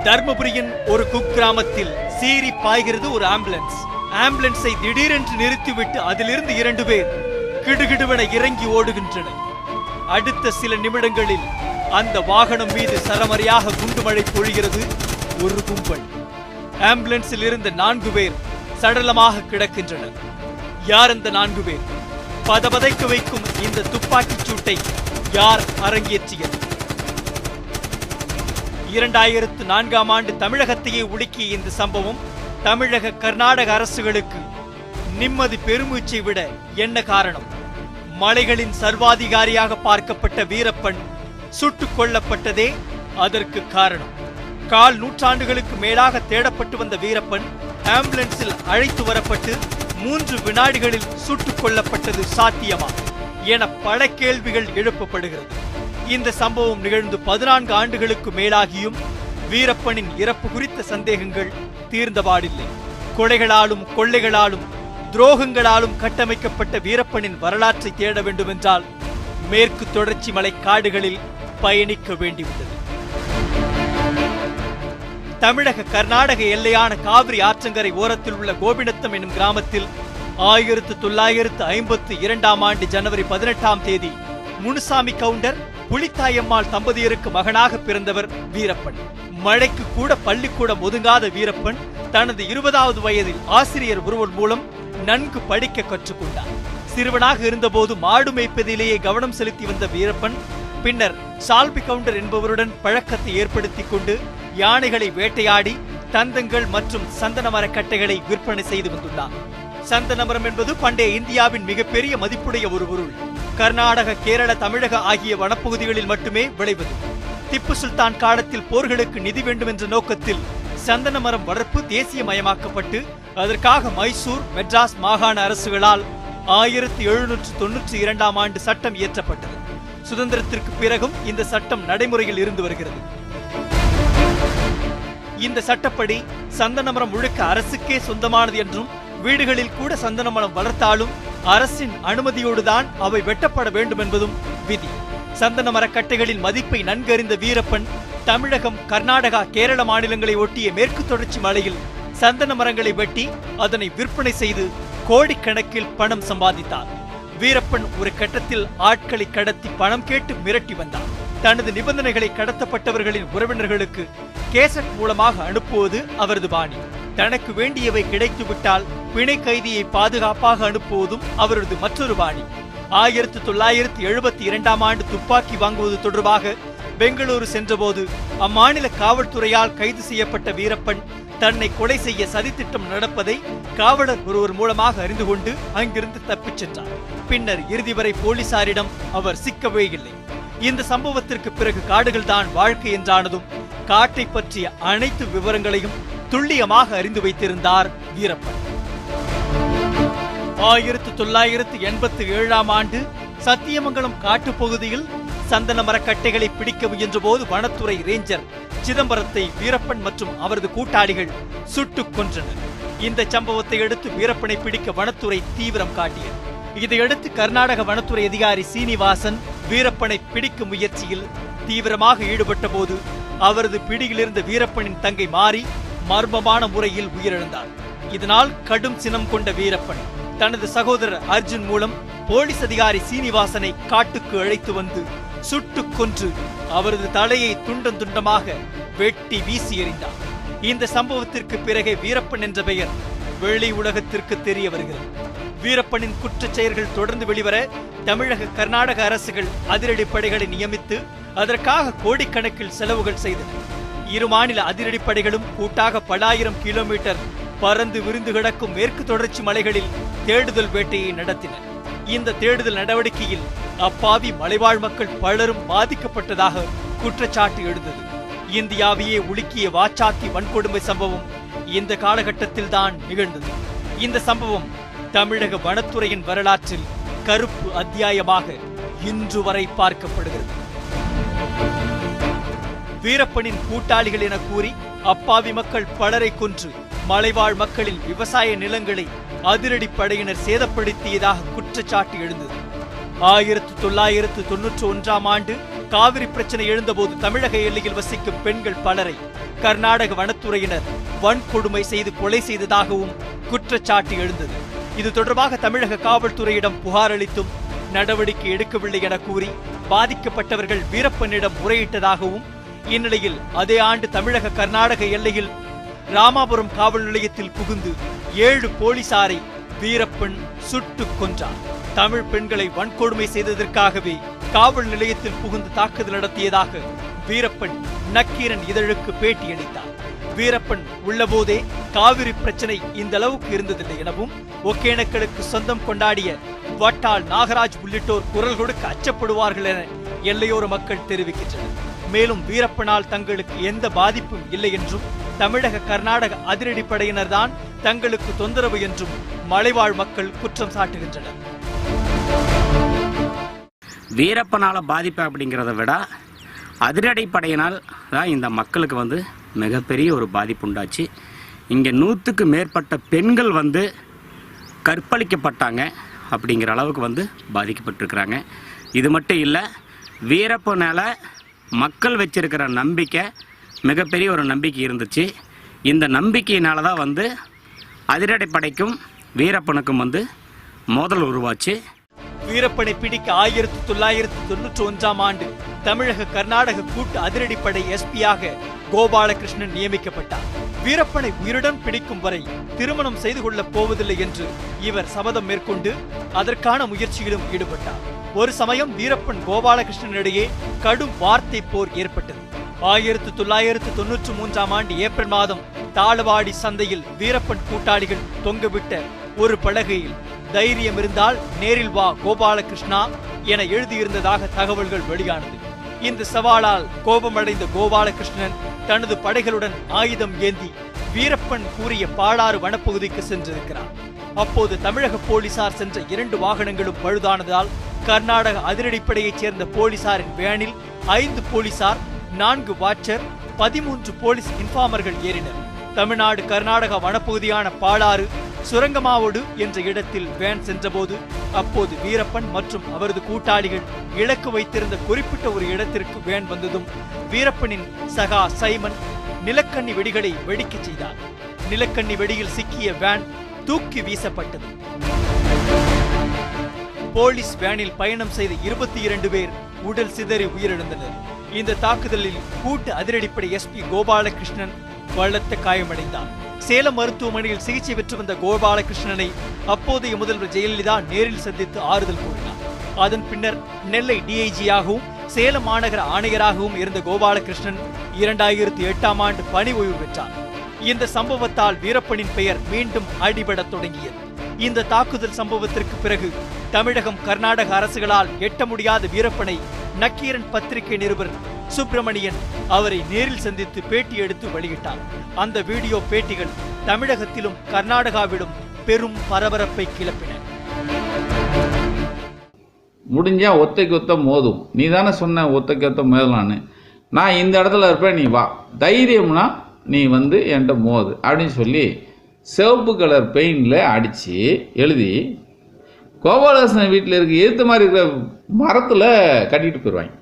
தர்மபுரியின் ஒரு குக்கிராமத்தில் சீறி பாய்கிறது ஒரு ஆம்புலன்ஸ். ஆம்புலன்ஸை திடீரென்று நிறுத்திவிட்டு அதிலிருந்து 2 பேர் கிடுகிடுவென இறங்கி ஓடுகின்றனர். அடுத்த சில நிமிடங்களில் அந்த வாகனம் மீது சரமரியாக குண்டுமழை பொழிகிறது ஒரு கும்பல். ஆம்புலன்ஸில் இருந்த 4 பேர் சடலமாக கிடக்கின்றனர். யார் அந்த 4 பேர்? பதபதைக்க வைக்கும் இந்த துப்பாக்கிச் சூட்டை யார் அரங்கேற்றியது? 2004ஆம் ஆண்டு தமிழகத்தையே உலுக்கிய இந்த சம்பவம் தமிழக கர்நாடக அரசுகளுக்கு நிம்மதி பெருமூச்சை விட என்ன காரணம்? மலைகளின் சர்வாதிகாரியாக பார்க்கப்பட்ட வீரப்பன் சுட்டுக் கொல்லப்பட்டதே அதற்கு காரணம். 1/4 நூற்றாண்டுகளுக்கு மேலாக தேடப்பட்டு வந்த வீரப்பன் ஆம்புலன்ஸில் அழைத்து வரப்பட்டு 3 வினாடிகளில் சுட்டுக் கொல்லப்பட்டது சாத்தியமா என பல கேள்விகள் எழுப்பப்படுகிறது. இந்த சம்பவம் நிகழ்ந்து 14 ஆண்டுகளுக்கு மேலாகியும் வீரப்பனின் இறப்பு குறித்த சந்தேகங்கள் தீர்ந்தபாடில்லை. கொலைகளாலும் கொள்ளைகளாலும் துரோகங்களாலும் கட்டமைக்கப்பட்ட வீரப்பனின் வரலாற்றை தேட வேண்டுமென்றால் மேற்கு தொடர்ச்சி மலை காடுகளில் பயணிக்க வேண்டியுள்ளது. தமிழக கர்நாடக எல்லையான காவிரி ஆற்றங்கரை ஓரத்தில் உள்ள கோபிநத்தம் என்னும் கிராமத்தில் 1952ஆம் ஆண்டு ஜனவரி 18ஆம் தேதி முனுசாமி கவுண்டர் புலித்தாயம்மாள் தம்பதியருக்கு மகனாக பிறந்தவர் வீரப்பன். மழைக்கு கூட பள்ளிக்கூடம் ஒதுங்காத வீரப்பன் தனது 20வது வயதில் ஆசிரியர் ஒருவர் மூலம் நன்கு படிக்க கற்றுக்கொண்டார். சிறுவனாக இருந்தபோது மாடு மேய்ப்பதிலேயே கவனம் செலுத்தி வந்த வீரப்பன் பின்னர் சால்பி கவுண்டர் என்பவருடன் பழக்கத்தை ஏற்படுத்திக் கொண்டு யானைகளை வேட்டையாடி தந்தங்கள் மற்றும் சந்தன மரக்கட்டைகளை விற்பனை செய்து வந்துள்ளார். சந்தன மரம் என்பது பண்டைய இந்தியாவின் மிகப்பெரிய மதிப்புடைய ஒரு பொருள். கர்நாடக, கேரள, தமிழக ஆகிய வனப்பகுதிகளில் மட்டுமே விளைவது. திப்பு சுல்தான் காலத்தில் போர்களுக்கு நிதி வேண்டும் என்ற நோக்கத்தில் சந்தன மரம் வளர்ப்பு தேசியமயமாக்கப்பட்டு அதற்காக மைசூர், மெட்ராஸ் மாகாண அரசுகளால் 1792ஆம் ஆண்டு சட்டம் இயற்றப்பட்டது. சுதந்திரத்திற்கு பிறகும் இந்த சட்டம் நடைமுறையில் இருந்து வருகிறது. இந்த சட்டப்படி சந்தன மரம் முழுக்க அரசுக்கே சொந்தமானது என்றும் வீடுகளில் கூட சந்தன மரம் வளர்த்தாலும் அரசின் அனுமதியோடுதான் அவை வெட்டப்பட வேண்டும் என்பதும் விதி. சந்தன மரக்கட்டைகளின் மதிப்பை நன்கறிந்த வீரப்பன் தமிழகம், கர்நாடகா, கேரள மாநிலங்களை ஒட்டிய மேற்கு தொடர்ச்சி மலையில் சந்தன மரங்களை வெட்டி அதனை விற்பனை செய்து கோடிக்கணக்கில் பணம் சம்பாதித்தார். வீரப்பன் ஒரு கட்டத்தில் ஆட்களை கடத்தி பணம் கேட்டு மிரட்டி வந்தார். தனது நிபந்தனைகளை கடத்தப்பட்டவர்களின் உறவினர்களுக்கு கேசட் மூலமாக அனுப்புவது அவரது பாணி. தனக்கு வேண்டியவை கிடைத்துவிட்டால் பிணை கைதியை பாதுகாப்பாக அனுப்புவதும் அவரது மற்றொரு பாணி. 1972ஆம் ஆண்டு துப்பாக்கி வாங்குவது தொடர்பாக பெங்களூரு சென்றபோது அம்மாநில காவல்துறையால் கைது செய்யப்பட்ட வீரப்பன் தன்னை கொலை செய்ய சதித்திட்டம் நடப்பதை காவலர் ஒருவர் மூலமாக அறிந்து கொண்டு அங்கிருந்து தப்பிச் சென்றார். பின்னர் இறுதி வரை போலீசாரிடம் அவர் சிக்கவே இல்லை. இந்த சம்பவத்திற்கு பிறகு காடுகள் தான் வாழ்க்கை என்றானதும் காட்டை பற்றிய அனைத்து விவரங்களையும் துல்லியமாக அறிந்து வைத்திருந்தார் வீரப்பன். 1987ஆம் ஆண்டு சத்தியமங்கலம் காட்டுப்பகுதியில் சந்தன மரக்கட்டைகளை பிடிக்க முயன்ற போது வனத்துறை ரேஞ்சர் சிதம்பரத்தை வீரப்பன் மற்றும் அவரது கூட்டாளிகள் சுட்டுக் கொன்றனர். இந்த சம்பவத்தை அடுத்து வீரப்பனை பிடிக்க வனத்துறை தீவிரம் காட்டியது. இதையடுத்து கர்நாடக வனத்துறை அதிகாரி சீனிவாசன் வீரப்பனை பிடிக்கும் முயற்சியில் தீவிரமாக ஈடுபட்ட போது அவரது பிடியிலிருந்த வீரப்பனின் தங்கை மாறி மர்மமான முறையில் உயிரிழந்தார். இதனால் கடும் சினம் கொண்ட வீரப்பன் தனது சகோதரர் அர்ஜுன் மூலம் போலீஸ் அதிகாரி சீனிவாசனை காட்டுக்கு அழைத்து வந்து சுட்டுக் கொன்று அவரது தலையை துண்டம் துண்டமாக வெட்டி வீசி எறிந்தார். இந்த சம்பவத்திற்கு பிறகே வீரப்பன் என்ற பெயர் வெளி உலகத்திற்கு தெரிய வருகிறது. வீரப்பனின் குற்றச் செயல்கள் தொடர்ந்து வெளிவர தமிழக, கர்நாடக அரசுகள் அதிரடிப்படைகளை நியமித்து அதற்காக கோடிக்கணக்கில் செலவுகள் செய்தன. இரு மாநில அதிரடிப்படைகளும் கூட்டாக பல ஆயிரம் கிலோமீட்டர் பறந்து விரிந்து கிடக்கும் மேற்கு தொடர்ச்சி மலைகளில் தேடுதல் வேட்டையை நடத்தினர். இந்த தேடுதல் நடவடிக்கையில் அப்பாவி மலைவாழ் மக்கள் பலரும் பாதிக்கப்பட்டதாக குற்றச்சாட்டு எழுந்தது. இந்தியாவையே உலுக்கிய வாச்சாத்தி வன்கொடுமை சம்பவம் இந்த காலகட்டத்தில் தான் நிகழ்ந்தது. இந்த சம்பவம் தமிழக வனத்துறையின் வரலாற்றில் கருப்பு அத்தியாயமாக இன்று வரை பார்க்கப்படுகிறது. வீரப்பனின் கூட்டாளிகள் என கூறி அப்பாவி மக்கள் பலரை கொன்று மலைவாழ் மக்களின் விவசாய நிலங்களை அதிரடி படையினர் சேதப்படுத்தியதாக குற்றச்சாட்டு எழுந்தது. 1991ஆம் ஆண்டு காவிரி பிரச்சனை எழுந்தபோது தமிழக எல்லையில் வசிக்கும் பெண்கள் பலரை கர்நாடக வனத்துறையினர் வன்கொடுமை செய்து கொலை செய்ததாகவும் குற்றச்சாட்டு எழுந்தது. இது தொடர்பாக தமிழக காவல்துறையிடம் புகார் அளித்தும் நடவடிக்கை எடுக்கவில்லை என கூறி பாதிக்கப்பட்டவர்கள் வீரப்பனிடம் முறையிட்டதாகவும், இந்நிலையில் அதே ஆண்டு தமிழக கர்நாடக எல்லையில் ராமாபுரம் காவல் நிலையத்தில் புகுந்து 7 போலீசாரை வீரப்பன் சுட்டுக் கொன்றார். தமிழ் பெண்களை வன்கொடுமை செய்ததற்காகவே காவல் நிலையத்தில் புகுந்து தாக்குதல் நடத்தியதாக வீரப்பன் நக்கீரன் இதழுக்கு பேட்டியளித்தார். வீரப்பன் உள்ளபோதே காவிரி பிரச்சனை இந்த அளவுக்கு இருந்ததில்லை எனவும், ஒகேனக்கலுக்கு சொந்தம் கொண்டாடிய வட்டாள் நாகராஜ் உள்ளிட்டோர் குரல் கொடுக்க அச்சப்படுவார்கள் என எல்லையோர மக்கள் தெரிவிக்கின்றனர். மேலும் வீரப்பனால் தங்களுக்கு எந்த பாதிப்பும் இல்லை என்றும், தமிழக கர்நாடக அதிரடிப்படையினர் தான் தங்களுக்கு தொந்தரவு என்றும் மலைவாழ் மக்கள் குற்றம் சாட்டுகின்றனர். வீரப்பனால பாதிப்பு அப்படிங்கிறத விட அதிரடிப்படையினால் தான் இந்த மக்களுக்கு மிகப்பெரிய ஒரு பாதிப்பு உண்டாச்சு. இங்கே 100க்கு மேற்பட்ட பெண்கள் கற்பழிக்கப்பட்டாங்க அப்படிங்கிற அளவுக்கு பாதிக்கப்பட்டிருக்கிறாங்க. இது மட்டும் இல்லை, வீரப்பனால மக்கள் வச்சிருக்கிற நம்பிக்கை மிகப்பெரிய ஒரு நம்பிக்கை இருந்துச்சு. இந்த நம்பிக்கையினால தான் அதிரடிப்படைக்கும் வீரப்பனுக்கும் மோதல் உருவாச்சு. வீரப்பனை பிடிக்க 1991ஆம் ஆண்டு தமிழக கர்நாடக கூட்டு அதிரடிப்படை எஸ்பியாக கோபாலகிருஷ்ணன் நியமிக்கப்பட்டார். வீரப்பனை உயிருடன் பிடிக்கும் வரை திருமணம் செய்து கொள்ளப் போவதில்லை என்று இவர் சபதம் மேற்கொண்டு அதற்கான முயற்சியிலும் ஈடுபட்டார். ஒரு சமயம் வீரப்பன் கோபாலகிருஷ்ணன் இடையே கடும் வார்த்தை போர் ஏற்பட்டது. 1993ஆம் ஆண்டு ஏப்ரல் மாதம் தாளவாடி சந்தையில் வீரப்பன் கூட்டாளிகள் தொங்கவிட்ட ஒரு பலகையில் தைரியம் இருந்தால் நேரில் வா கோபாலகிருஷ்ணா என எழுதியிருந்ததாக தகவல்கள் வெளியானது. இந்த சவாலால் கோபமடைந்த கோபாலகிருஷ்ணன் தனது படைகளுடன் ஆயுதம் ஏந்தி வீரப்பன் கூறிய பாலாறு வனப்பகுதிக்கு சென்றிருக்கிறார். அப்போது தமிழக போலீசார் சென்ற 2 வாகனங்களும் பழுதானதால் கர்நாடக அதிரடிப்படையைச் சேர்ந்த போலீசாரின் வேனில் 5 போலீசார், 4 வாட்சர், 13 போலீஸ் இன்ஃபார்மர்கள் ஏறினர். தமிழ்நாடு கர்நாடக வனப்பகுதியான பாலாறு சுரங்கமாவோடு என்ற இடத்தில் வேன் சென்றபோது அப்போது வீரப்பன் மற்றும் அவரது கூட்டாளிகள் இலக்கு வைத்திருந்த குறிப்பிட்ட ஒரு இடத்திற்கு வேன் வந்ததும் வீரப்பனின் சகா சைமன் நிலக்கண்ணி வெடிகளை வெடிக்கச் செய்தார். நிலக்கண்ணி வெடியில் சிக்கிய வேன் தூக்கி வீசப்பட்டது. போலீஸ் வேனில் பயணம் செய்த 22 பேர் உடல் சிதறி உயிரிழந்தனர். இந்த தாக்குதலில் கூட்டு அதிரடிப்படை எஸ்பி கோபாலகிருஷ்ணன் பலத்த காயமடைந்தார். சேலம் மருத்துவமனையில் சிகிச்சை பெற்று வந்த கோபாலகிருஷ்ணனை அப்போதைய முதல்வர் ஜெயலலிதா நேரில் சந்தித்து ஆறுதல் கூறினார். அதன் பின்னர் நெல்லை டிஐஜியாகவும் சேலம் மாநகர ஆணையராகவும் இருந்த கோபாலகிருஷ்ணன் 2008ஆம் ஆண்டு பணி ஓய்வு பெற்றார். இந்த சம்பவத்தால் வீரப்பனின் பெயர் மீண்டும் அடிபடத் தொடங்கியது. இந்த தாக்குதல் சம்பவத்திற்கு பிறகு தமிழகம் கர்நாடக அரசுகளால் எட்ட முடியாத வீரப்பனை நக்கீரன் பத்திரிகை நிருபர் சுப்பிரமணியன் அவரை நேரில் சந்தித்து பேட்டி எடுத்து வெளியிட்டார். அந்த வீடியோ பேட்டிகள் தமிழகத்திலும் கர்நாடகாவிலும் பெரும் பரபரப்பை கிளப்பின. முடிஞ்சா ஒத்தைக்கு ஒத்த மோதும், நீ தானே சொன்ன ஒத்தைக்கு ஒத்த மோதலான்னு, நான் இந்த இடத்துல இருப்பேன், நீ வா, தைரியம்னா நீ என்கிட்ட மோது அப்படின்னு சொல்லி சிவப்பு கலர் பெயிண்டில் அடித்து எழுதி கோபாலகிருஷ்ணன் வீட்டில் இருக்க எதிர்த்த மாதிரி இருக்கிற மரத்தில் கட்டிட்டு போயிடுவாங்க.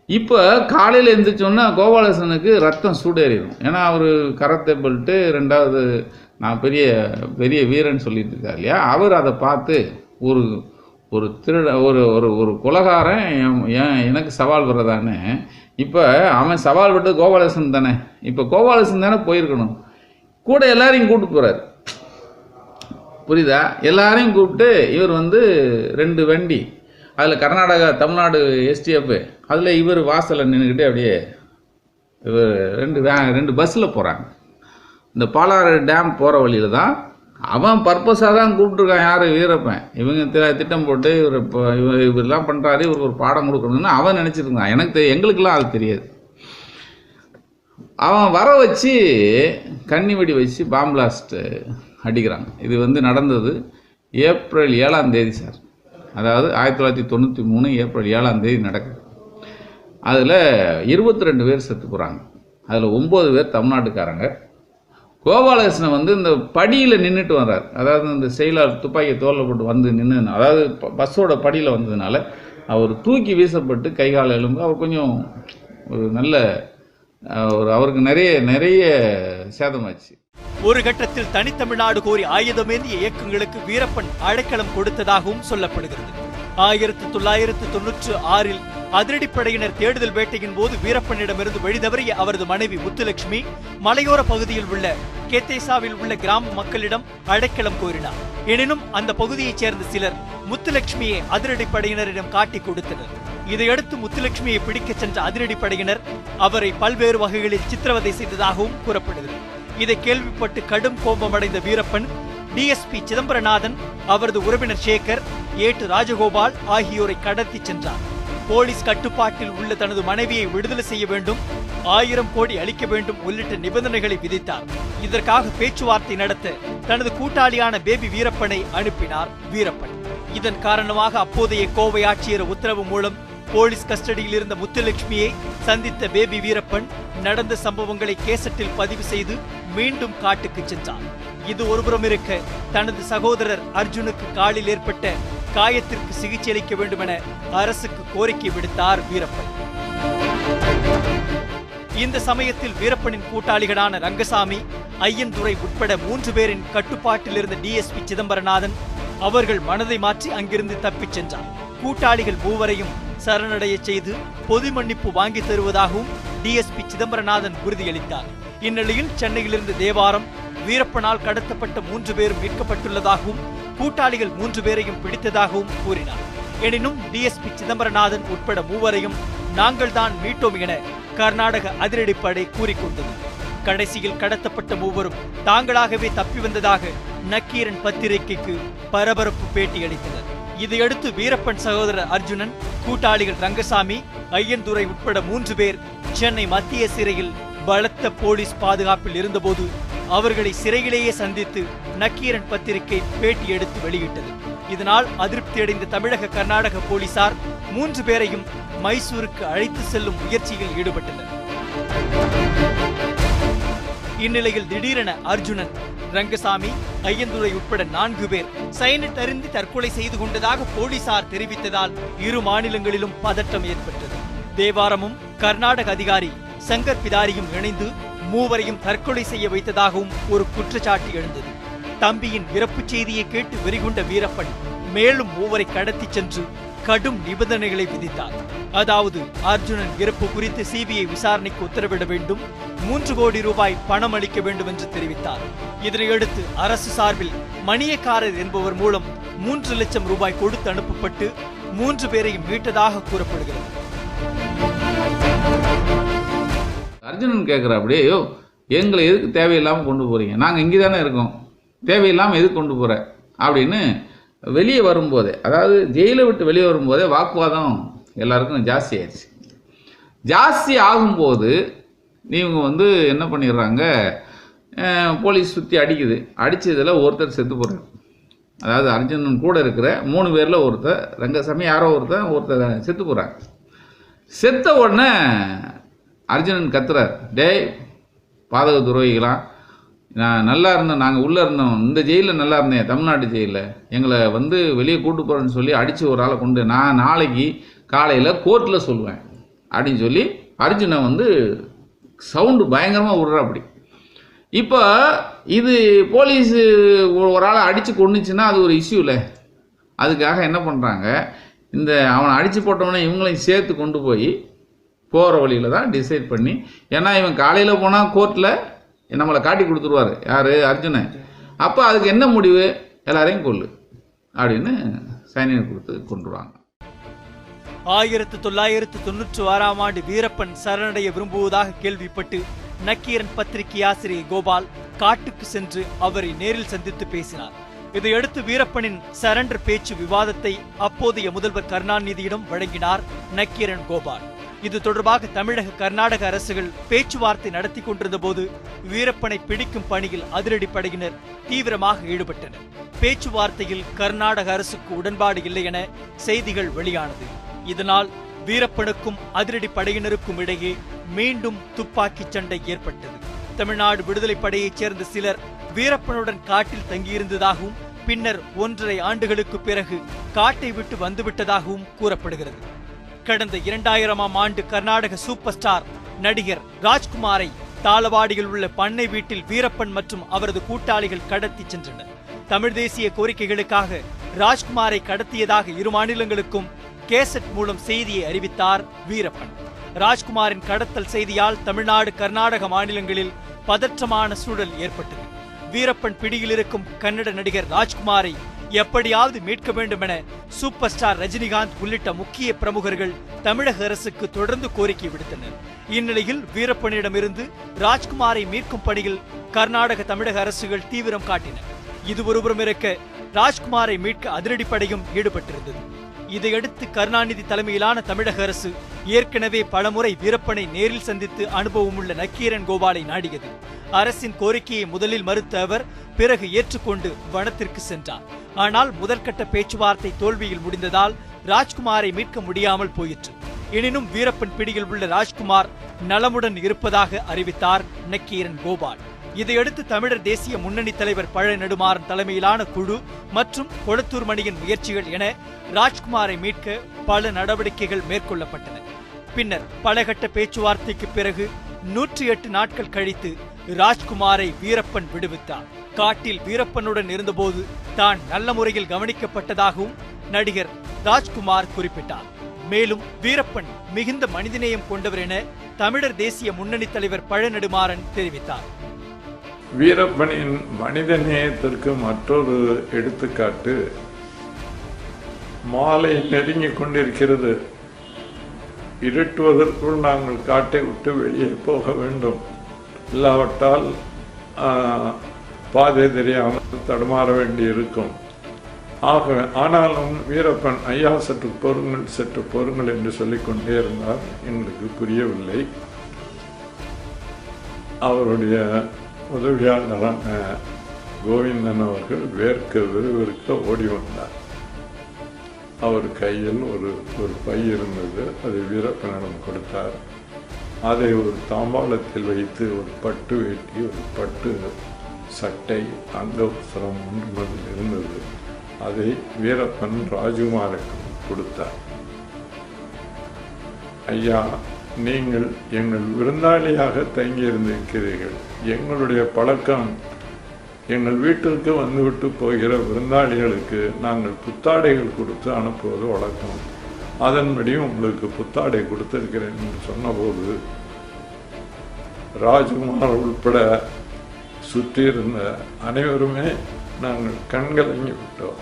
இப்போ காலையில் எழுந்திரிச்சோன்னா கோபாலகிருஷ்ணனுக்கு ரத்தம் சூடேறிடும். ஏன்னா அவர் கரத்தை பல்ட்டு 2வது நான் பெரிய பெரிய வீரன் சொல்லிட்டு இருக்கார் இல்லையா, அவர் அதை பார்த்து ஒரு ஒரு திருட ஒரு ஒரு ஒரு கொலகாரன் எனக்கு சவால் வர்றதானே. இப்போ அவன் சவால் விட்டது கோபாலகிருஷ்ணன் தானே, இப்போ கோபாலகிருஷ்ணன் தானே போயிருக்கணும். கூட எல்லாரையும் கூப்பிட்டு போகிறார், புரியுதா? எல்லாரையும் கூப்பிட்டு இவர் 2 வண்டி, அதில் கர்நாடகா தமிழ்நாடு எஸ்டிஎஃப், அதில் இவர் வாசலில் நின்றுக்கிட்டே அப்படியே இவர் 2 பஸ்ஸில் போகிறாங்க. இந்த பாலாறு டேம் போகிற வழியில் தான் அவன் பர்பஸாக தான் கூப்பிட்டுருக்கான். யார்? வீரப்பன். இவங்க திட்டம் போட்டு இவரெல்லாம் பண்ணுறாரு, இவருக்கு ஒரு பாடம் கொடுக்கணும்னு அவன் நினச்சிருந்தான். எனக்கு தெரியும், எங்களுக்கெல்லாம் அது தெரியாது. அவன் வர வச்சு கன்னி வெடி வச்சு பாம் பிளாஸ்ட் அடிக்கிறாங்க. இது நடந்தது ஏப்ரல் 7ஆம் தேதி சார், அதாவது 1993 ஏப்ரல் 7ஆம் தேதி நடக்குது. அதில் 22 பேர் செத்து போகிறாங்க. அதில் 9 பேர் தமிழ்நாட்டுக்காரங்க. கோபாலகிருஷ்ணன் இந்த படியில் நின்றுட்டு வர்றார். அதாவது இந்த செயலாளர் துப்பாக்கியை தோளில் போட்டு நின்று, அதாவது பஸ்ஸோட படியில் வந்ததுனால அவர் தூக்கி வீசப்பட்டு கை கால் எலும்பு அவர் கொஞ்சம் ஒரு நல்ல அவருக்கு நிறைய சேதமாச்சு. ஒரு கட்டத்தில் தனித்தமிழ்நாடு கோரி ஆயுதமேந்திய இயக்கங்களுக்கு வீரப்பன் அடைக்கலம் கொடுத்ததாகவும் சொல்லப்படுகிறது. 1996 அதிரடிப்படையினர் தேடுதல் வேட்டையின் போது வீரப்பனிடமிருந்து வழிதவறிய அவரது மனைவி முத்துலட்சுமி மலையோர பகுதியில் உள்ள கேத்தேசாவில் உள்ள கிராம மக்களிடம் அடைக்கலம் கோரினார். எனினும் அந்த பகுதியைச் சேர்ந்த சிலர் முத்துலட்சுமியை அதிரடிப்படையினரிடம் காட்டிக் கொடுத்தனர். இதையடுத்து முத்துலட்சுமியை பிடிக்கச் சென்ற அதிரடிப்படையினர் அவரை பல்வேறு வகைகளில் சித்திரவதை செய்ததாகவும் கூறப்படுகிறது. இதை கேள்விப்பட்டு கடும் கோபமடைந்த வீரப்பன் டிஎஸ்பி சிதம்பரநாதன், அவரது உறவினர் சேகர், ஏட்டு ராஜகோபால் ஆகியோரை கடத்தி சென்றார். போலீஸ் கட்டுப்பாட்டில் உள்ள தனது மனைவியை விடுதலை செய்ய வேண்டும், 1000 கோடி அளிக்க வேண்டும் உள்ளிட்ட நிபந்தனைகளை விதித்தார். இதற்காக பேச்சுவார்த்தை நடத்த தனது கூட்டாளியான பேபி வீரப்பனை அனுப்பினார் வீரப்பன். இதன் காரணமாக அப்போதைய கோவை ஆட்சியர் உத்தரவு மூலம் போலீஸ் கஸ்டடியில் இருந்த முத்துலட்சுமியை சந்தித்த பேபி வீரப்பன் நடந்த சம்பவங்களை கேசட்டில் பதிவு செய்து மீண்டும் காட்டுக்கு சென்றார். இது ஒருபுறம் இருக்க, தனது சகோதரர் அர்ஜுனுக்கு காலில் ஏற்பட்ட காயத்திற்கு சிகிச்சை அளிக்க வேண்டும் என அரசுக்கு கோரிக்கை விடுத்தார் வீரப்பன். இந்த சமயத்தில் வீரப்பனின் கூட்டாளிகளான ரங்கசாமி, ஐயன்துரை உட்பட 3 பேரின் கட்டுப்பாட்டில் இருந்த டிஎஸ்பி சிதம்பரநாதன் அவர்கள் மனதை மாற்றி அங்கிருந்து தப்பிச் சென்றார். கூட்டாளிகள் 3வரையும் சரணடைய செய்து பொது மன்னிப்பு வாங்கி தருவதாகவும் டிஎஸ்பி சிதம்பரநாதன் உறுதியளித்தார். இந்நிலையில் சென்னையிலிருந்து தேவாரம் வீரப்பனால் கடத்தப்பட்ட 3 பேரும் மீட்கப்பட்டுள்ளதாகவும் கூட்டாளிகள் 3 பேரையும் பிடித்ததாகவும் கூறினார். எனினும் டிஎஸ்பி சிதம்பரநாதன் உட்பட 3வரையும் நாங்கள் தான் மீட்டோம் என கர்நாடக அதிரடிப்படை கூறிக்கொண்டது. கடைசியில் கடத்தப்பட்ட 3வரும் தாங்களாகவே தப்பி வந்ததாக நக்கீரன் பத்திரிகைக்கு பரபரப்பு பேட்டி அளித்தனர். இதையடுத்து வீரப்பன் சகோதரர் அர்ஜுனன், கூட்டாளிகள் ரங்கசாமி, ஐயன்துரை உட்பட 3 பேர் சென்னை மத்திய சிறையில் பலத்த போலீஸ் பாதுகாப்பில் இருந்தபோது அவர்களை சிறையிலேயே சந்தித்து நக்கீரன் பத்திரிகை பேட்டி எடுத்து வெளியிட்டது. இதனால் அதிருப்தியடைந்த தமிழக கர்நாடக போலீசார் 3 பேரையும் மைசூருக்கு அழைத்து செல்லும் முயற்சியில் ஈடுபட்டனர். இந்நிலையில் திடீரென அர்ஜுனன், ரங்கசாமி, ஐயந்துரை உட்பட 4 பேர் சயனைட் அருந்தி தற்கொலை செய்து கொண்டதாக போலீசார் தெரிவித்ததால் இரு மாநிலங்களிலும் பதட்டம் ஏற்பட்டது. தேவாரமும் கர்நாடக அதிகாரி சங்கர் பிதாரியும் இணைந்து 3வரையும் தற்கொலை செய்ய வைத்ததாகவும் ஒரு குற்றச்சாட்டு எழுந்தது. தம்பியின் இறப்பு செய்தியை கேட்டு வெறிகொண்ட வீரப்பன் மேலும் 3வரை கடத்தி சென்று கடும் நிபந்தனைகளை விதித்தார். அதாவது, அர்ஜுனன் இறப்பு குறித்து சிபிஐ விசாரணைக்கு உத்தரவிட வேண்டும், 3 கோடி ரூபாய் பணம் அளிக்க வேண்டும் என்று தெரிவித்தார். இதனையடுத்து அரசு சார்பில் மணியக்காரர் என்பவர் மூலம் 3 லட்சம் ரூபாய் கொடுத்து அனுப்பப்பட்டு 3 பேரையும் மீட்டதாக கூறப்படுகிறது. அர்ஜுனன் கேட்குற அப்படியே, எங்களை எதுக்கு தேவையில்லாமல் கொண்டு போறீங்க, நாங்கள் இங்கே தானே இருக்கோம், தேவையில்லாமல் எதுக்கு கொண்டு போற அப்படின்னு வெளியே வரும்போதே, அதாவது ஜெயிலை விட்டு வெளியே வரும்போதே வாக்குவாதம் எல்லாருக்கும் ஜாஸ்தி ஆயிடுச்சு. ஜாஸ்தி ஆகும்போது இவங்க என்ன பண்ணிடுறாங்க, போலீஸ் சுற்றி அடிக்குது. அடித்ததில் ஒருத்தர் செத்து போகிறார். அதாவது அர்ஜுனன் கூட இருக்கிற 3 பேரில் ஒருத்தர், ரங்கசாமி யாரோ ஒருத்தர் செத்து போகிறாங்க. செத்த உடனே அர்ஜுனன் கத்துறார், டேய் பாதக துரோகிகளாம், நான் நல்லா இருந்தோம், நாங்கள் உள்ளே இருந்தோம், இந்த ஜெயிலில் நல்லா இருந்தேன், தமிழ்நாட்டு ஜெயிலில் எங்களை வெளியே கூட்டு போகிறேன்னு சொல்லி அடித்து ஒரு ஆளை கொண்டு நான் நாளைக்கு காலையில் கோர்ட்டில் சொல்லுவேன் அப்படின்னு சொல்லி அர்ஜுனன் சவுண்டு பயங்கரமாக விடுறா. அப்படி இப்போ இது போலீஸு ஒரு ஆளை அடித்து கொண்டுச்சுன்னா அது ஒரு இஷ்யூ இல்லை. அதுக்காக என்ன பண்ணுறாங்க, அவனை அடித்து போட்டவனே இவங்களையும் சேர்த்து கொண்டு போய் போகிற வழியில் தான் டிசைட் பண்ணி, ஏன்னா இவன் காலையில் போனால் கோர்ட்டில் நம்மளை காட்டி கொடுத்துருவார் யார், அர்ஜுனன். அப்போ அதுக்கு என்ன முடிவு, எல்லாரையும் கொல்லு அப்படின்னு சைனியர் கொடுத்து கொண்டுருவாங்க. 1996ஆம் ஆண்டு வீரப்பன் சரணடைய விரும்புவதாக கேள்விப்பட்டு நக்கீரன் பத்திரிகை ஆசிரியர் கோபால் காட்டுக்கு சென்று அவரை நேரில் சந்தித்து பேசினார். இதையடுத்து வீரப்பனின் சரண்டர் பேச்சு விவாதத்தை அப்போதைய முதல்வர் கருணாநிதியிடம் வழங்கினார் நக்கீரன் கோபால். இது தொடர்பாக தமிழக கர்நாடக அரசுகள் பேச்சுவார்த்தை நடத்தி கொண்டிருந்த போது வீரப்பனை பிடிக்கும் பணியில் அதிரடிப்படையினர் தீவிரமாக ஈடுபட்டனர். பேச்சுவார்த்தையில் கர்நாடக அரசுக்கு உடன்பாடு இல்லை என செய்திகள் வெளியானது. இதனால் வீரப்பனுக்கும் அதிரடிப்படையினருக்கும் இடையே மீண்டும் துப்பாக்கி சண்டை ஏற்பட்டது. தமிழ்நாடு விடுதலை படையைச் சேர்ந்த சிலர் வீரப்பனுடன் காட்டில் தங்கியிருந்ததாகவும் பின்னர் 1.5 ஆண்டுகளுக்கு பிறகு காட்டை விட்டு வந்துவிட்டதாகவும் கூறப்படுகிறது. கடந்த 2000ஆம் ஆண்டு கர்நாடக சூப்பர் ஸ்டார் நடிகர் ராஜ்குமாரை தாளவாடியில் உள்ள பண்ணை வீட்டில் வீரப்பன் மற்றும் அவரது கூட்டாளிகள் கடத்தி சென்றனர். தமிழ் தேசிய கோரிக்கைகளுக்காக ராஜ்குமாரை கடத்தியதாக இரு மாநிலங்களுக்கும் கேசட் மூலம் செய்தியை அறிவித்தார் வீரப்பன். ராஜ்குமாரின் கடத்தல் செய்தியால் தமிழ்நாடு, கர்நாடக மாநிலங்களில் பதற்றமான சூழல் ஏற்பட்டது. வீரப்பன் பிடியில் இருக்கும் கன்னட நடிகர் ராஜ்குமாரை எப்படியாவது மீட்க வேண்டும் என சூப்பர் ஸ்டார் ரஜினிகாந்த் உள்ளிட்ட முக்கிய பிரமுகர்கள் தமிழக அரசுக்கு தொடர்ந்து கோரிக்கை விடுத்தனர். இந்நிலையில் வீரப்பனிடமிருந்து ராஜ்குமாரை மீட்கும் பணியில் கர்நாடக, தமிழக அரசுகள் தீவிரம் காட்டின. இது ஒருபுறம் இருக்க, ராஜ்குமாரை மீட்க அதிரடிப்படையும் ஈடுபட்டிருந்தது. இதையடுத்து கருணாநிதி தலைமையிலான தமிழக அரசு ஏற்கனவே பலமுறை வீரப்பனை நேரில் சந்தித்து அனுபவமுள்ள நக்கீரன் கோபாலை நாடியது. அரசின் கோரிக்கையை முதலில் மறுத்த அவர் பிறகு ஏற்றுக்கொண்டு வனத்திற்கு சென்றார். ஆனால் முதற்கட்ட பேச்சுவார்த்தை தோல்வியில் முடிந்ததால் ராஜ்குமாரை மீட்க முடியாமல் போயிற்று. எனினும் வீரப்பன் பிடியில் உள்ள ராஜ்குமார் நலமுடன் இருப்பதாக அறிவித்தார் நக்கீரன் கோபால். இதையடுத்து தமிழர் தேசிய முன்னணி தலைவர் பழ நெடுமாறன் தலைமையிலான குழு மற்றும் கொளத்தூர் மணியின் முயற்சிகள் என ராஜ்குமாரை மீட்க பல நடவடிக்கைகள் மேற்கொள்ளப்பட்டன. பின்னர் பலகட்ட பேச்சுவார்த்தைக்கு பிறகு 108 நாட்கள் கழித்து ராஜ்குமாரை வீரப்பன் விடுவித்தார். காட்டில் வீரப்பனுடன் இருந்தபோது தான் நல்ல முறையில் கவனிக்கப்பட்டதாகவும் நடிகர் ராஜ்குமார் குறிப்பிட்டார். மேலும் வீரப்பன் மிகுந்த மனிதநேயம் கொண்டவர் என தமிழர் தேசிய முன்னணி தலைவர் பழ நெடுமாறன் தெரிவித்தார். வீரப்பனின் மனித நேயத்திற்கு மற்றொரு எடுத்துக்காட்டு மாலை நெருங்கிக் கொண்டிருக்கிறது. இருட்டுவதற்குள் நாங்கள் காட்டை விட்டு வெளியே போக வேண்டும். இல்லாவிட்டால் பாதை தெரியாமல் தடுமாற வேண்டி இருக்கும். ஆனாலும் வீரப்பன் ஐயா சற்று பொறுங்கள் என்று சொல்லிக்கொண்டே இருந்தார். எங்களுக்கு புரியவில்லை. அவருடைய உதவியாளரான கோவிந்தன் அவர்கள் விறுவிறுக்க ஓடி வந்தார். அவர் கையில் ஒரு பை இருந்தது. அது வீரப்பனிடம் கொடுத்தார். அதை ஒரு தாம்பாளத்தில் வைத்து ஒரு பட்டு வேட்டி, ஒரு பட்டு சட்டை, அங்கவஸ்திரம் ஒன்று இருந்தது. அதை வீரப்பன் ராஜ்குமாருக்கு கொடுத்தார். ஐயா, நீங்கள் எங்கள் விருந்தாளியாக தங்கியிருந்திருக்கிறீர்கள். எங்களுடைய பழக்கம், எங்கள் வீட்டிற்கு வந்துவிட்டு போகிற விருந்தாளிகளுக்கு நாங்கள் புத்தாடைகள் கொடுத்து அனுப்புவது வழக்கம். அதன்படி உங்களுக்கு புத்தாடை கொடுத்திருக்கிறேன் என்று சொன்னபோது ராஜ்குமார் உட்பட சுற்றியிருந்த அனைவருமே நாங்கள் கண்கலங்கி விட்டோம்.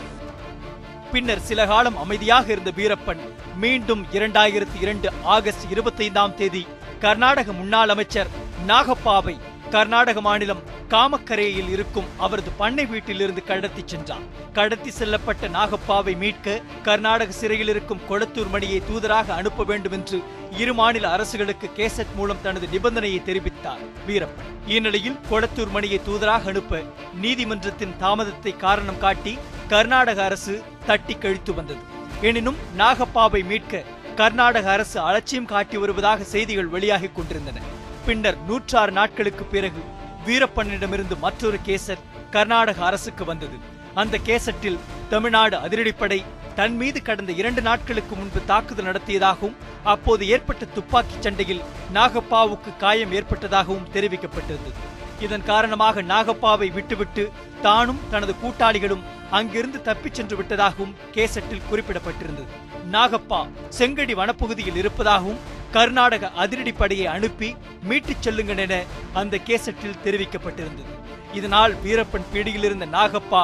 பின்னர் சில காலம் அமைதியாக இருந்த வீரப்பன் மீண்டும் 2002 ஆகஸ்ட் 25ஆம் தேதி கர்நாடக முன்னாள் அமைச்சர் நாகப்பாவை கர்நாடக மாநிலம் காமக்கரையில் இருக்கும் அவரது பண்ணை வீட்டிலிருந்து கடத்தி சென்றார். கடத்தி செல்லப்பட்ட நாகப்பாவை மீட்க கர்நாடக சிறையில் இருக்கும் கொளத்தூர் மணியை தூதராக அனுப்ப வேண்டும் என்று இரு மாநில அரசுகளுக்கு கேசட் மூலம் தனது நிபந்தனையை தெரிவித்தார் வீரப்பன். இந்நிலையில் கொளத்தூர் மணியை தூதராக அனுப்ப நீதிமன்றத்தின் தாமதத்தை காரணம் காட்டி கர்நாடக அரசு தட்டி கழித்து வந்தது. எனினும் நாகப்பாவை மீட்க கர்நாடக அரசு அலட்சியம் காட்டி வருவதாக செய்திகள் வெளியாகிக் கொண்டிருந்தன. பின்னர் 106 நாட்களுக்கு பிறகு வீரப்பனிடமிருந்து மற்றொரு கேசட் கர்நாடக அரசுக்கு வந்தது. அந்த கேசட்டில் தமிழ்நாடு அதிரடிப்படை தன் மீது கடந்த 2 நாட்களுக்கு முன்பு தாக்குதல் நடத்தியதாகவும் அப்போது ஏற்பட்ட துப்பாக்கி சண்டையில் நாகப்பாவுக்கு காயம் ஏற்பட்டதாகவும் தெரிவிக்கப்பட்டிருந்தது. இதன் காரணமாக நாகப்பாவை விட்டுவிட்டு தானும் தனது கூட்டாளிகளும் அங்கிருந்து தப்பிச் சென்று விட்டதாகவும் கேசட்டில் குறிப்பிடப்பட்டிருந்தது. நாகப்பா செங்கடி வனப்பகுதியில் இருப்பதாகவும் கர்நாடக அதிரடிப்படையை அனுப்பி மீட்டுச் செல்லுங்கள் என அந்த கேசட்டில் தெரிவிக்கப்பட்டிருந்தது. இதனால் வீரப்பன் பிடியில் இருந்த நாகப்பா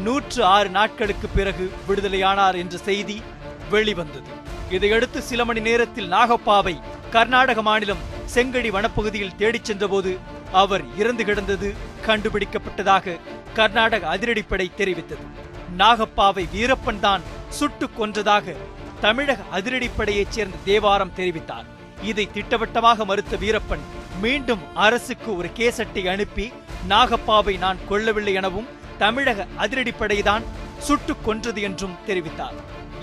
106 நாட்களுக்கு பிறகு விடுதலையானார் என்ற செய்தி வெளிவந்தது. இதையடுத்து சில மணி நேரத்தில் நாகப்பாவை கர்நாடக மாநிலம் செங்கடி வனப்பகுதியில் தேடிச் சென்றபோது அவர் இறந்து கிடந்தது கண்டுபிடிக்கப்பட்டதாக கர்நாடக அதிரடிப்படை தெரிவித்தது. நாகப்பாவை வீரப்பன் தான் சுட்டு கொன்றதாக தமிழக அதிரடிப்படையைச் சேர்ந்த தேவாரம் தெரிவித்தார். இதை திட்டவட்டமாக மறுத்த வீரப்பன் மீண்டும் அரசுக்கு ஒரு கேசட்டை அனுப்பி நாகப்பாவை நான் கொல்லவில்லை எனவும் தமிழக அதிரடிப்படைதான் சுட்டு கொன்றது என்றும் தெரிவித்தார்.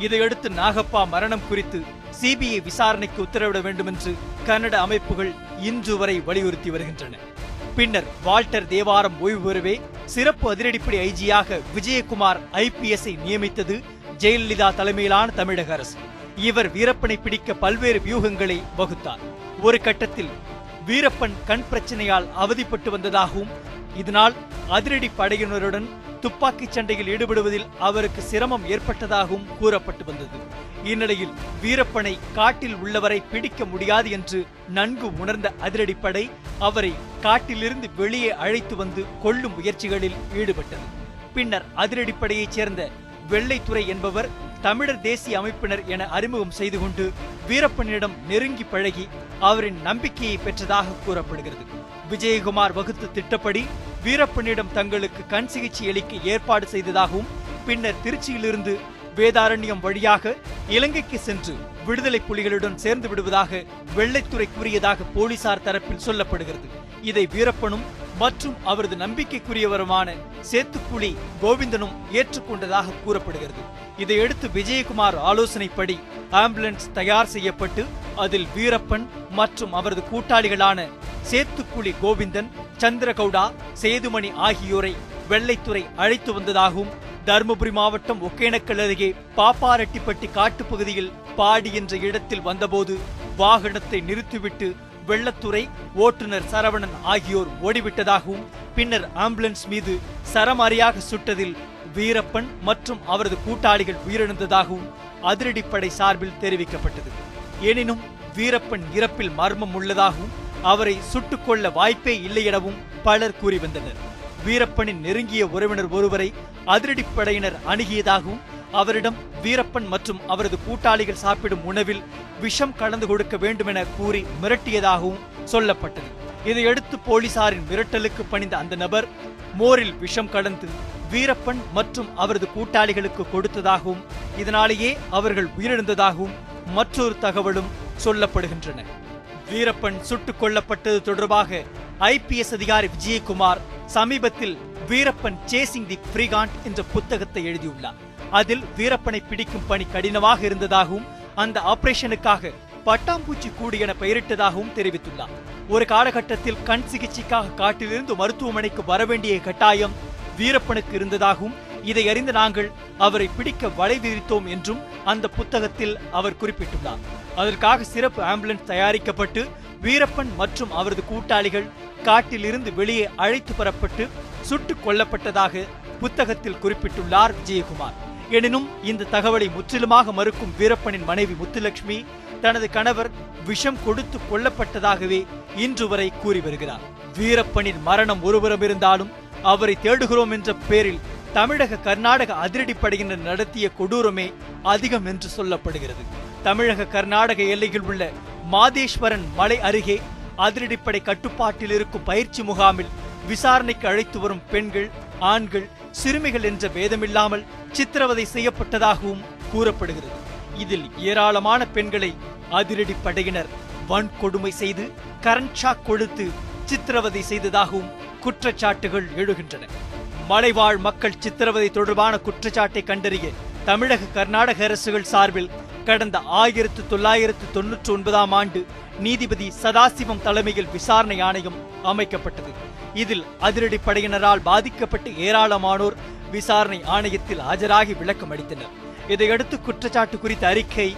இதையடுத்து நாகப்பா மரணம் குறித்து சிபிஐ விசாரணைக்கு உத்தரவிட வேண்டும் என்று கன்னட அமைப்புகள் இன்று வரை வலியுறுத்தி வருகின்றன. பின்னர் வால்டர் தேவாரம் ஓய்வு பெறவே சிறப்பு அதிரடிப்படை ஐஜியாக விஜயகுமார் IPS-ஐ நியமித்தது ஜெயலலிதா தலைமையிலான தமிழக அரசு. இவர் வீரப்பனை பிடிக்க பல்வேறு வியூகங்களை வகுத்தார். ஒரு கட்டத்தில் வீரப்பன் கண் பிரச்சனையால் அவதிப்பட்டு வந்ததாகவும் இதனால் அதிரடி படையினருடன் துப்பாக்கி சண்டையில் ஈடுபடுவதில் அவருக்கு சிரமம் ஏற்பட்டதாகவும் கூறப்பட்டு வந்தது. இந்நிலையில் வீரப்பனை காட்டில் உள்ளவரை பிடிக்க முடியாது என்று நன்கு உணர்ந்த அதிரடிப்படை அவரை காட்டிலிருந்து வெளியே அழைத்து வந்து கொல்லும் முயற்சிகளில் ஈடுபட்டது. பின்னர் அதிரடிப்படையைச் சேர்ந்த வெள்ளைத்துறை என்பவர் தமிழர் தேசிய அமைப்பினர் என அறிமுகம் செய்து கொண்டு வீரப்பனிடம் நெருங்கி பழகி அவரின் நம்பிக்கையை பெற்றதாக கூறப்படுகிறது. விஜயகுமார் வகுத்த திட்டப்படி வீரப்பனிடம் தங்களுக்கு கண் சிகிச்சை அளிக்க ஏற்பாடு செய்ததாகவும் பின்னர் திருச்சியிலிருந்து வேதாரண்யம் வழியாக இலங்கைக்கு சென்று விடுதலை புலிகளுடன் சேர்ந்து விடுவதாக வெள்ளைத்துறை கூறியதாக போலீசார் தரப்பில் சொல்லப்படுகிறது. இதை வீரப்பனும் மற்றும் அவரது நம்பிக்கைக்குரியவருமான சேத்துக்குழி கோவிந்தனும் ஏற்றுக்கொண்டதாக கூறப்படுகிறது. இதையடுத்து விஜயகுமார் ஆலோசனைப்படி ஆம்புலன்ஸ் தயார் செய்யப்பட்டு அதில் வீரப்பன் மற்றும் அவரது கூட்டாளிகளான சேத்துக்குழி கோவிந்தன், சந்திரகவுடா, சேதுமணி ஆகியோரை வெள்ளைத்துறை அழைத்து வந்ததாகவும் தருமபுரி மாவட்டம் ஒகேனக்கல் அருகே பாப்பாரெட்டிப்பட்டி காட்டுப்பகுதியில் பாடி என்ற இடத்தில் வந்தபோது வாகனத்தை நிறுத்திவிட்டு வெள்ளத்துறை, ஓட்டுநர் சரவணன் ஆகியோர் ஓடிவிட்டதாகவும் பின்னர் ஆம்புலன்ஸ் மீது சரமாரியாக சுட்டதில் வீரப்பன் மற்றும் அவரது கூட்டாளிகள் உயிரிழந்ததாகவும் அதிரடிப்படை சார்பில் தெரிவிக்கப்பட்டது. எனினும் வீரப்பன் இறப்பில் மர்மம் உள்ளதாகவும் அவரை சுட்டுக் கொள்ள வாய்ப்பே இல்லை எனவும் பலர் கூறி வந்தனர். வீரப்பனின் நெருங்கிய உறவினர் ஒருவரை அதிரடிப்படையினர் அணுகியதாகவும் அவரிடம் வீரப்பன் மற்றும் அவரது கூட்டாளிகள் சாப்பிடும் உணவில் விஷம் கலந்து கொடுக்க வேண்டுமென கூறி மிரட்டியதாகவும் சொல்லப்பட்டது. இதையடுத்து போலீசாரின் மிரட்டலுக்கு பணிந்த அந்த நபர் மோரில் விஷம் கலந்து வீரப்பன் மற்றும் அவரது கூட்டாளிகளுக்கு கொடுத்ததாகவும் இதனாலேயே அவர்கள் உயிரிழந்ததாகவும் மற்றொரு தகவலும் சொல்லப்படுகின்றன. வீரப்பன் சுட்டுக் கொல்லப்பட்டது தொடர்பாக IPS அதிகாரி விஜயகுமார் சமீபத்தில் வீரப்பன் சேசிங் தி ஃப்ரீகாண்ட் என்ற புத்தகத்தை எழுதியுள்ளார். அதில் வீரப்பனை பிடிக்கும் பணி கடினமாக இருந்ததாகவும் அந்த ஆபரேஷனுக்காக பட்டாம்பூச்சி கூடு என பெயரிட்டதாகவும் தெரிவித்துள்ளார். ஒரு காலகட்டத்தில் கண் சிகிச்சைக்காக காட்டிலிருந்து மருத்துவமனைக்கு வரவேண்டிய கட்டாயம் வீரப்பனுக்கு இருந்ததாகவும் இதை அறிந்த நாங்கள் அவரை பிடிக்க வலை விரித்தோம் என்றும் அந்த புத்தகத்தில் அவர் குறிப்பிட்டுள்ளார். அதற்காக சிறப்பு ஆம்புலன்ஸ் தயாரிக்கப்பட்டு வீரப்பன் மற்றும் அவரது கூட்டாளிகள் காட்டில் இருந்து வெளியே அழைத்து வரப்பட்டு சுட்டுக் கொல்லப்பட்டதாக புத்தகத்தில் குறிப்பிட்டுள்ளார் விஜயகுமார். எனினும் இந்த தகவலை முற்றிலுமாக மறுக்கும் வீரப்பனின் மனைவி முத்துலட்சுமி தனது கணவர் விஷம் கொடுத்து கொல்லப்பட்டதாகவே இன்று வரை கூறி வருகிறார். வீரப்பனின் மரணம் ஒருபுறம் இருந்தாலும் அவரை தேடுகிறோம் என்ற பேரில் தமிழக கர்நாடக அதிரடிப்படையினர் நடத்திய கொடூரமே அதிகம் என்று சொல்லப்படுகிறது. தமிழக கர்நாடக எல்லையில் உள்ள மாதேஸ்வரன் மலை அருகே அதிரடிப்படை கட்டுப்பாட்டில் இருக்கும் பயிற்சி முகாமில் விசாரணைக்கு அழைத்து வரும் பெண்கள், ஆண்கள், சிறுமிகள் என்ற பேதமில்லாமல் சித்திரவதை செய்யப்பட்டதாகவும் கூறப்படுகிறது. இதில் ஏராளமான பெண்களை அதிரடிப்படையினர் வன்கொடுமை செய்து கரண்ட் ஷாக் கொடுத்து சித்திரவதை செய்ததாகவும் குற்றச்சாட்டுகள் எழுகின்றன. மலைவாழ் மக்கள் சித்திரவதை தொடர்பான குற்றச்சாட்டை கண்டறிய தமிழக கர்நாடக அரசுகள் சார்பில் கடந்த 1999ஆம் ஆண்டு நீதிபதி சதாசிவம் தலைமையில் விசாரணை ஆணையம் அமைக்கப்பட்டது. இதில் அதிரடிப்படையினரால் பாதிக்கப்பட்ட ஏராளமானோர் விசாரணை ஆணையத்தில் ஆஜராகி விளக்கம் அளித்தனர். இதையடுத்து குற்றச்சாட்டு குறித்த அறிக்கை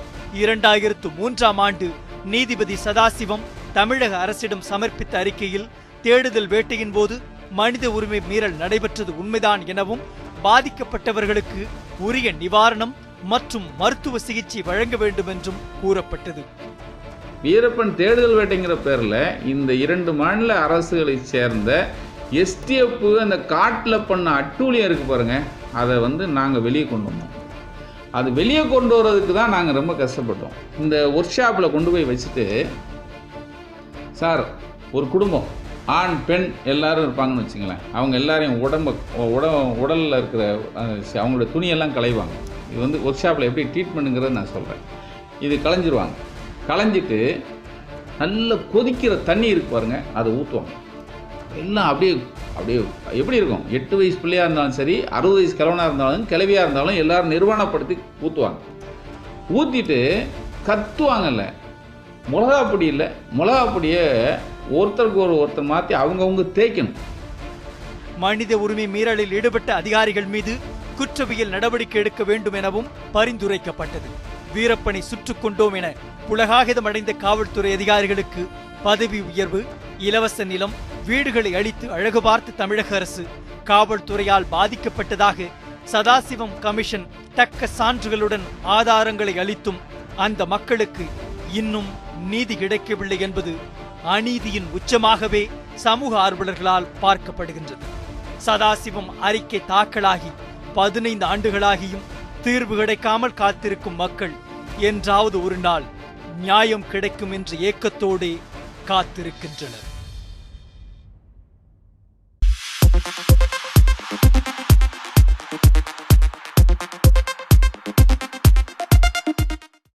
2003ஆம் ஆண்டு நீதிபதி சதாசிவம் தமிழக அரசிடம் சமர்ப்பித்த அறிக்கையில் தேடுதல் வேட்டையின் போது மனித உரிமை மீறல் நடைபெற்றது உண்மைதான் எனவும் பாதிக்கப்பட்டவர்களுக்கு உரிய நிவாரணம் மற்றும் மருத்துவ சிகிச்சை வழங்க வேண்டும் என்றும் கூறப்பட்டது. வீரப்பன் தேடுதல் வேட்டைங்கிற பேரில் இந்த 2 மாநில அரசுகளை சேர்ந்த STF அந்த காட்டில் பண்ண அட்டூழியம் இருக்கு பாருங்க, அதை நாங்கள் வெளியே கொண்டு வந்தோம். அது வெளியே கொண்டு வர்றதுக்கு தான் நாங்கள் ரொம்ப கஷ்டப்பட்டோம். இந்த ஒர்க் ஷாப்பில் கொண்டு போய் வச்சுட்டு, சார் ஒரு குடும்பம் ஆண் பெண் எல்லாரும் இருப்பாங்கன்னு வச்சுங்களேன், அவங்க எல்லாரையும் உடலில் இருக்கிற அவங்களோட துணியெல்லாம் களைவாங்க. இது ஒர்க் ஷாப்பில் எப்படி ட்ரீட்மெண்ட்டுங்கிறத நான் சொல்கிறேன். இது களைஞ்சிருவாங்க. களைஞ்சிட்டு நல்ல கொதிக்கிற தண்ணி இருக்கு பாருங்க, அதை ஊற்றுவாங்க. எல்லாம் அப்படியே எப்படி இருக்கும், 8 வயசு பிள்ளையாக இருந்தாலும் சரி, 60 வயசு கிழவனாக இருந்தாலும் கிழவியாக இருந்தாலும் எல்லாரும் நிர்வாணப்படுத்தி ஊற்றுவாங்க. ஊற்றிட்டு கத்துவாங்கல்ல, மிளகா பொடி இல்லை, மிளகா பொடியை ஒருத்தருக்கு ஒருத்தர் மாற்றி அவங்கவுங்க தேய்க்கணும். மனித உரிமை மீறலில் ஈடுபட்ட அதிகாரிகள் மீது குற்றவியல் நடவடிக்கை எடுக்க வேண்டும் எனவும் பரிந்துரைக்கப்பட்டது. வீரப்பனை சுட்டுக் கொண்டோம் என புலகாகிதம் அடைந்த காவல்துறை அதிகாரிகளுக்கு பதவி உயர்வு, இலவச நிலம், வீடுகளை அளித்து அழகு பார்த்து தமிழக அரசு காவல்துறையால் பாதிக்கப்பட்டதாக சதாசிவம் கமிஷன் தக்க சான்றுகளுடன் ஆதாரங்களை அளித்தும் அந்த மக்களுக்கு இன்னும் நீதி கிடைக்கவில்லை என்பது அநீதியின் உச்சமாகவே சமூக ஆர்வலர்களால் பார்க்கப்படுகின்றது. சதாசிவம் அறிக்கை தாக்கலாகி 15 ஆண்டுகளாகியும் தீர்வு கிடைக்காமல் காத்திருக்கும் மக்கள் என்றாவது ஒரு நாள் நியாயம் கிடைக்கும் என்ற ஏக்கத்தோடே காத்திருக்கின்றனர்.